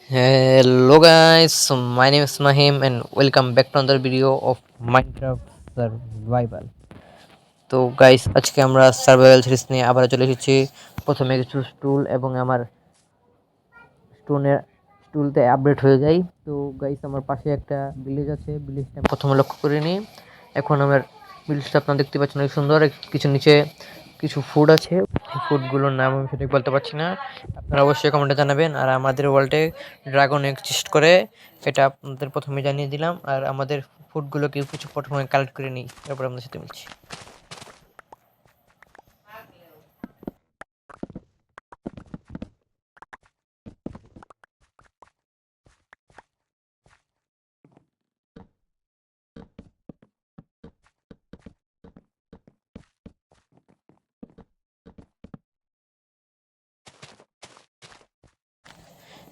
Hello guys, my name is Mahim and welcome back to another video of Minecraft Survival. তো guys আজকে আমরা survival series নিয়ে আবার চলে এসেছি। প্রথমে কিছু স্টুল এবং আমার স্টুলতে আপডেট হয়ে যায়। তো গাইস আমার পাশে একটা ভিলেজ আছে, ভিলেজটা আমি প্রথমে লক্ষ্য করিনি। এখন আমার ভিলেজটা আপনারা দেখতে পাচ্ছেন অনেক সুন্দর। কিছু নিচে কিছু ফুড আছে, ফুডগুলোর নাম আমি সঠিক বলতে পারছি না, আপনারা অবশ্যই কমেন্টে জানাবেন। আর আমাদের ওয়ার্ল্ডে ড্রাগন এক্সিস্ট করে, এটা আপনাদের প্রথমে জানিয়ে দিলাম। আর আমাদের ফুডগুলো কেউ কিছু প্রথমে কালেক্ট করে নিই, তারপর আপনাদের সাথে মিলছি।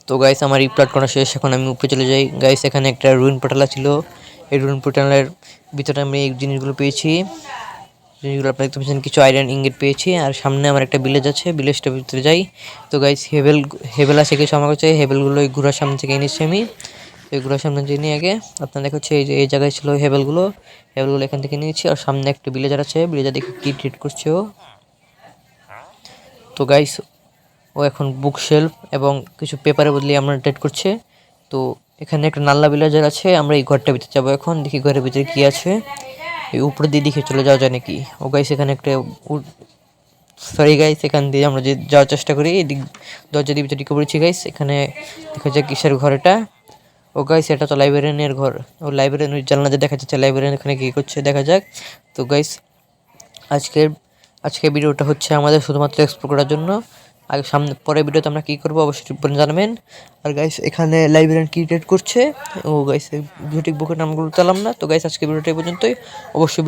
তো গাইস আমার রিপ্লাট করা শেষ, এখন আমি উপরে চলে যাই। গাইস এখানে একটা রুইন পোর্টাল ছিল, এই রুইন পোর্টালের ভিতরে আমি এই জিনিসগুলো পেয়েছি। জিনিসগুলো আপনারা দেখতে পাচ্ছেন, কিছু আয়রন ইঙ্গেট পেয়েছি। আর সামনে আমার একটা ভিলেজ আছে, ভিলেজটার ভিতরে যাই। তো গাইস হেবেল আছে কিছু, আমার কাছে হেবেলগুলো এই ঘোড়ার সামনে থেকে এনেছি আমি। এই ঘোড়ার সামনে যে নিয়ে আগে আপনার দেখা হচ্ছে এই যে এই জায়গায় ছিল হেবেলগুলো এখান থেকে নিয়েছি। আর সামনে একটা ভিলেজার আছে, ভিলেজার দেখে কি ট্রিট করছে ও। তো গাইস ও এখন বুক শেলফ এবং কিছু পেপারের বদলে আমরা ট্রেড করছে। তো এখানে একটা নাল্লা ভিলেজার আছে, আমরা এই ঘরটার ভিতরে যাবো। এখন দেখি ঘরের ভিতরে কি আছে, এই উপরে দিয়ে দেখে চলে যাওয়া যায় নাকি। ও গাইস এখানে একটা সরি গাইস, এখান দিয়ে আমরা যে যাওয়ার চেষ্টা করি, এদিক দরজা দিয়ে ভিতরে ঢুকে পড়েছি গাইস। এখানে দেখা যায় কিসের ঘর এটা। ও গাইস এটা তো লাইব্রেরিয়ানের ঘর। ও লাইব্রেরিয়ান জানলা দিয়ে দেখা যাচ্ছে লাইব্রেরিয়ান এখানে কি করছে, দেখা যাক। তো গাইস আজকের আজকের ভিডিওটা হচ্ছে আমাদের শুধুমাত্র এক্সপ্লোর করার জন্য। আর সামনে পরের ভিডিওতে আমরা কী করবো অবশ্যই জানাবেন। আর গাইস এখানে লাইব্রেরিয়ান কি ট্রেড করছে। ও গাইস ভিডিওটি বুকের নামগুলো চালাম না। তো গাইস আজকে ভিডিওটা এই পর্যন্তই। অবশ্যই